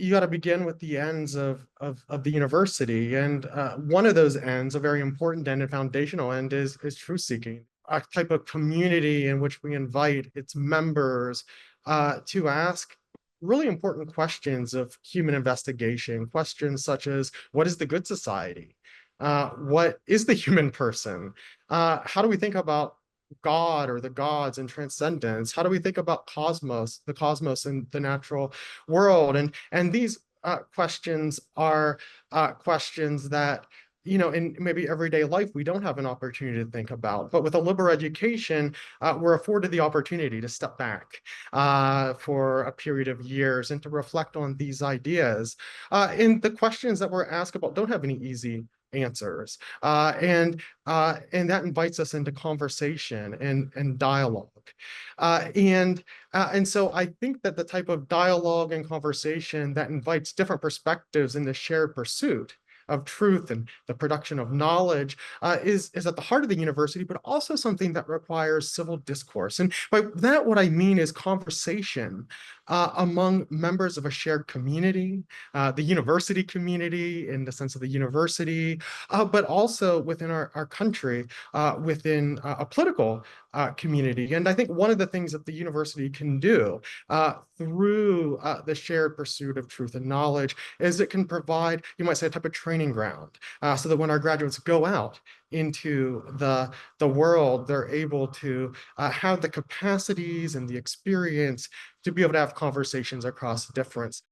you got to begin with the ends of the university. And one of those ends, a very important end and foundational end, is truth seeking, a type of community in which we invite its members to ask really important questions of human investigation, questions such as what is the good society? What is the human person? How do we think about God or the gods and transcendence? How do we think about the cosmos and the natural world? And these questions are questions that in maybe everyday life we don't have an opportunity to think about. But with a liberal education, we're afforded the opportunity to step back for a period of years and to reflect on these ideas. And the questions that we're asked about don't have any easy answers. And that invites us into conversation and dialogue. And so I think that the type of dialogue and conversation that invites different perspectives in the shared pursuit of truth and the production of knowledge is at the heart of the university, but also something that requires civil discourse. And by that, what I mean is conversation among members of a shared community, the university community in the sense of the university, but also within our country, within a political community. And I think one of the things that the university can do through the shared pursuit of truth and knowledge is it can provide, you might say, a type of training ground so that when our graduates go out into the world, they're able to have the capacities and the experience to be able to have conversations across difference.